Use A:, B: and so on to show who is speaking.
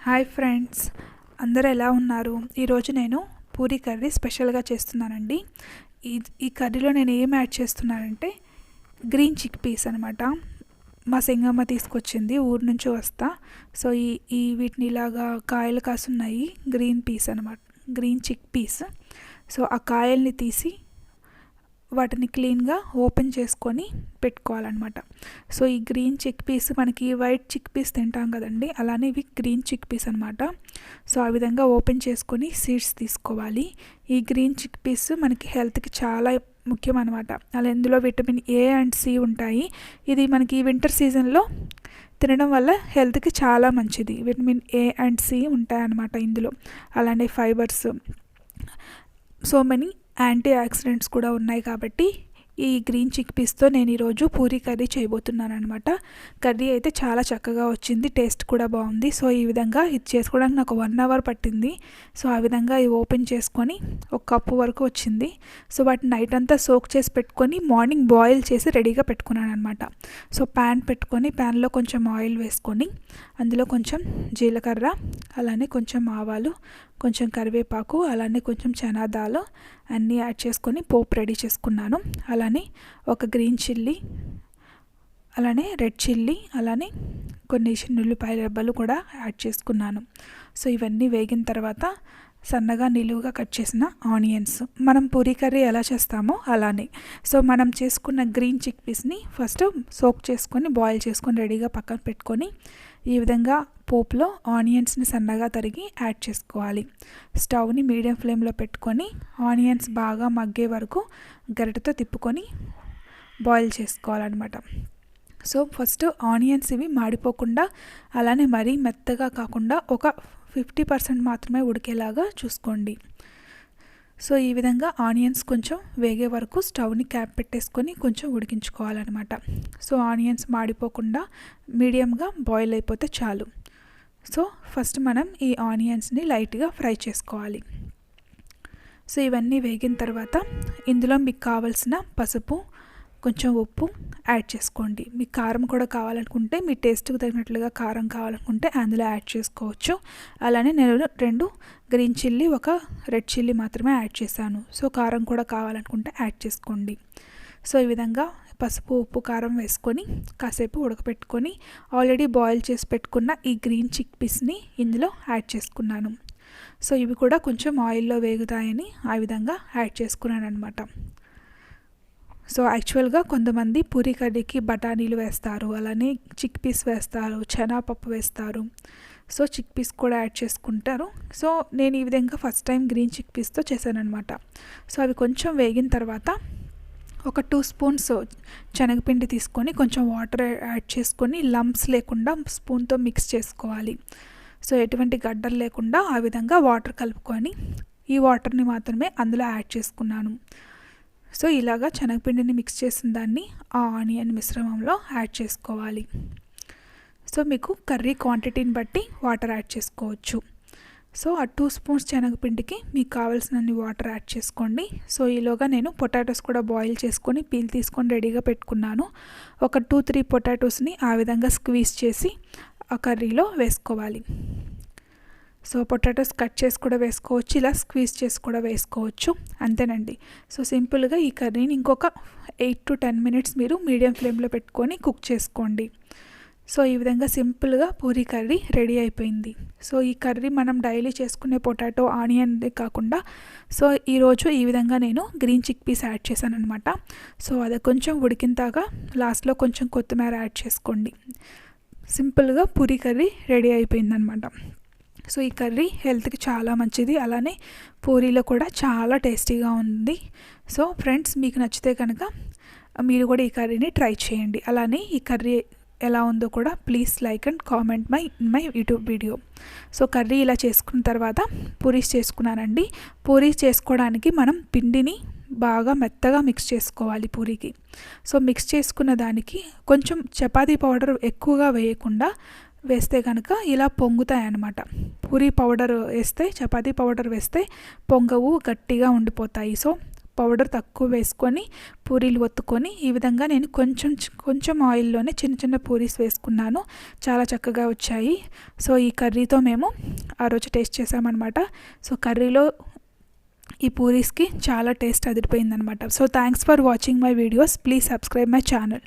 A: Hi friends, అందరూ ఎలా ఉన్నారు? ఈరోజు నేను పూరీ కర్రీ స్పెషల్గా చేస్తున్నానండి. ఈ కర్రీలో నేను ఏం యాడ్ చేస్తున్నానంటే గ్రీన్ చిక్ పీస్ అనమాట. మా సెంగమ్మ తీసుకొచ్చింది, ఊరు నుంచి వస్తా. సో వీటిని ఇలాగా కాయలు కాసున్నాయి, గ్రీన్ పీస్ అనమాట, గ్రీన్ చిక్ పీస్. సో ఆ కాయల్ని తీసి వాటిని క్లీన్గా ఓపెన్ చేసుకొని పెట్టుకోవాలన్నమాట. సో ఈ గ్రీన్ చిక్ పీస్, మనకి వైట్ చిక్ పీస్ తింటాం కదండి, అలానే ఇవి గ్రీన్ చిక్ పీస్ అనమాట. సో ఆ విధంగా ఓపెన్ చేసుకొని సీడ్స్ తీసుకోవాలి. ఈ గ్రీన్ చిక్ పీస్ మనకి హెల్త్కి చాలా ముఖ్యం అనమాట. అలా ఇందులో విటమిన్ ఏ అండ్ సి ఉంటాయి. ఇది మనకి వింటర్ సీజన్లో తినడం వల్ల హెల్త్కి చాలా మంచిది. విటమిన్ ఏ అండ్ సి ఉంటాయన్నమాట ఇందులో. అలానే fibres, so many antioxidants కూడా ఉన్నాయి. కాబట్టి ఈ గ్రీన్ చిక్ పీస్తో నేను ఈరోజు పూరీ కర్రీ చేయబోతున్నాను అనమాట. కర్రీ అయితే చాలా చక్కగా వచ్చింది, టేస్ట్ కూడా బాగుంది. సో ఈ విధంగా ఇది చేసుకోవడానికి నాకు 1 అవర్ పట్టింది. సో ఆ విధంగా ఇది ఓపెన్ చేసుకొని 1 కప్పు వరకు వచ్చింది. సో వాటిని నైట్ అంతా సోక్ చేసి పెట్టుకొని మార్నింగ్ బాయిల్ చేసి రెడీగా పెట్టుకున్నాను అనమాట. సో ప్యాన్ పెట్టుకొని ప్యాన్లో కొంచెం ఆయిల్ వేసుకొని అందులో కొంచెం జీలకర్ర, అలానే కొంచెం ఆవాలు, కొంచెం కరివేపాకు, అలానే కొంచెం చనా దాల్ అన్నీ యాడ్ చేసుకొని పోపు రెడీ చేసుకున్నాను. అలానే ఒక గ్రీన్ చిల్లీ, అలానే రెడ్ చిల్లీ, అలానే కొన్ని ఉల్లిపాయ రెబ్బలు కూడా యాడ్ చేసుకున్నాను. సో ఇవన్నీ వేగిన తర్వాత సన్నగా నిలువుగా కట్ చేసిన ఆనియన్స్, మనం పూరీ కర్రీ ఎలా చేస్తామో అలానే. సో మనం చేసుకున్న గ్రీన్ చిక్ పీస్ని ఫస్ట్ సోక్ చేసుకొని బాయిల్ చేసుకొని రెడీగా పక్కన పెట్టుకొని ఈ విధంగా పోపులో ఆనియన్స్ని సన్నగా తరిగి యాడ్ చేసుకోవాలి. స్టవ్ని మీడియం ఫ్లేమ్లో పెట్టుకొని ఆనియన్స్ బాగా మగ్గే వరకు గరిటెతో తిప్పుకొని బాయిల్ చేసుకోవాలన్నమాట. సో ఫస్ట్ ఆనియన్స్ ఇవి మాడిపోకుండా, అలానే మరీ మెత్తగా కాకుండా ఒక 50% మాత్రమే ఉడికేలాగా చూసుకోండి. సో ఈ విధంగా ఆనియన్స్ కొంచెం వేగే వరకు స్టవ్ని క్యాప్ పెట్టేసుకొని కొంచెం ఉడికించుకోవాలన్నమాట. సో ఆనియన్స్ మాడిపోకుండా మీడియంగా బాయిల్ అయిపోతే చాలు. సో ఫస్ట్ మనం ఈ ఆనియన్స్ని లైట్గా ఫ్రై చేసుకోవాలి. సో ఇవన్నీ వేగిన తర్వాత ఇందులో మీకు కావాల్సిన పసుపు, కొంచెం ఉప్పు యాడ్ చేసుకోండి. మీకు కారం కూడా కావాలనుకుంటే, మీ టేస్ట్కి తగినట్లుగా కారం కావాలనుకుంటే అందులో యాడ్ చేసుకోవచ్చు. అలానే నేను 2 గ్రీన్ చిల్లీ, 1 రెడ్ చిల్లీ మాత్రమే యాడ్ చేశాను. సో కారం కూడా కావాలనుకుంటే యాడ్ చేసుకోండి. సో ఈ విధంగా పసుపు, ఉప్పు, కారం వేసుకొని కాసేపు ఉడకపెట్టుకొని ఆల్రెడీ బాయిల్ చేసి పెట్టుకున్న ఈ గ్రీన్ చిక్ పీస్ని ఇందులో యాడ్ చేసుకున్నాను. సో ఇవి కూడా కొంచెం ఆయిల్లో వేగుతాయని ఆ విధంగా యాడ్ చేసుకున్నాను అనమాట. సో యాక్చువల్గా కొంతమంది పూరీ కర్రీకి బఠానీలు వేస్తారు, అలానే చిక్ పీస్ వేస్తారు, శనగపప్పు వేస్తారు. సో చిక్ పీస్ కూడా యాడ్ చేసుకుంటారు. సో నేను ఈ విధంగా ఫస్ట్ టైం గ్రీన్ చిక్ పీస్తో చేశాను అనమాట. సో అవి కొంచెం వేగిన తర్వాత ఒక 2 స్పూన్స్ శనగపిండి తీసుకొని కొంచెం వాటర్ యాడ్ చేసుకొని లంప్స్ లేకుండా స్పూన్తో మిక్స్ చేసుకోవాలి. సో ఎటువంటి గడ్డలు లేకుండా ఆ విధంగా వాటర్ కలుపుకొని ఈ వాటర్ని మాత్రమే అందులో యాడ్ చేసుకున్నాను. సో ఇలాగా శనగపిండిని మిక్స్ చేసిన దాన్ని ఆ ఆనియన్ మిశ్రమంలో యాడ్ చేసుకోవాలి. సో మీకు కర్రీ క్వాంటిటీని బట్టి వాటర్ యాడ్ చేసుకోవచ్చు. సో ఆ 2 స్పూన్స్ శనగపిండికి మీకు కావాల్సినన్ని వాటర్ యాడ్ చేసుకోండి. సో ఈలోగా నేను పొటాటోస్ కూడా బాయిల్ చేసుకొని పీల్ తీసుకొని రెడీగా పెట్టుకున్నాను. ఒక 2-3 పొటాటోస్ని ఆ విధంగా స్క్వీజ్ చేసి ఆ కర్రీలో వేసుకోవాలి. సో పొటాటోస్ కట్ చేసి కూడా వేసుకోవచ్చు, ఇలా స్క్వీజ్ చేసి కూడా వేసుకోవచ్చు, అంతేనండి. సో సింపుల్గా ఈ కర్రీని ఇంకొక 8 to 10 మినిట్స్ మీరు మీడియం ఫ్లేమ్లో పెట్టుకొని కుక్ చేసుకోండి. సో ఈ విధంగా సింపుల్గా పూరీ కర్రీ రెడీ అయిపోయింది. సో ఈ కర్రీ మనం డైలీ చేసుకునే పొటాటో ఆనియన్ కాకుండా సో ఈరోజు ఈ విధంగా నేను గ్రీన్ చిక్ పీస్ యాడ్ చేశాను అనమాట. సో అది కొంచెం ఉడికిందాక లాస్ట్లో కొంచెం కొత్తిమీర యాడ్ చేసుకోండి. సింపుల్గా పూరీ కర్రీ రెడీ అయిపోయిందనమాట. సో ఈ కర్రీ హెల్త్కి చాలా మంచిది, అలానే పూరీలో కూడా చాలా టేస్టీగా ఉంది. సో ఫ్రెండ్స్, మీకు నచ్చితే కనుక మీరు కూడా ఈ కర్రీని ట్రై చేయండి. అలానే ఈ కర్రీ ఎలా ఉందో కూడా please like and comment my YouTube video. So curry ఇలా చేసుకున్న తర్వాత పూరీస్ చేసుకున్నానండి. పూరీస్ చేసుకోవడానికి మనం పిండిని బాగా మెత్తగా మిక్స్ చేసుకోవాలి పూరీకి. సో మిక్స్ చేసుకున్న దానికి కొంచెం చపాతీ పౌడర్ ఎక్కువగా వేయకుండా వేస్తే కనుక ఇలా పొంగుతాయి అన్నమాట. పూరీ పౌడర్ వేస్తే, చపాతీ పౌడర్ వేస్తే పొంగవు, గట్టిగా ఉండిపోతాయి. సో పౌడర్ తక్కువ వేసుకొని పూరీలు ఒత్తుకొని ఈ విధంగా నేను కొంచెం ఆయిల్లోనే చిన్న చిన్న పూరీస్ వేసుకున్నాను. చాలా చక్కగా వచ్చాయి. సో ఈ కర్రీతో మేము ఆ రోజు టేస్ట్ చేసామన్నమాట. సో కర్రీలో ఈ పూరీస్కి చాలా టేస్ట్ అదిరిపోయిందనమాట. So thanks for watching my videos. Please subscribe my channel.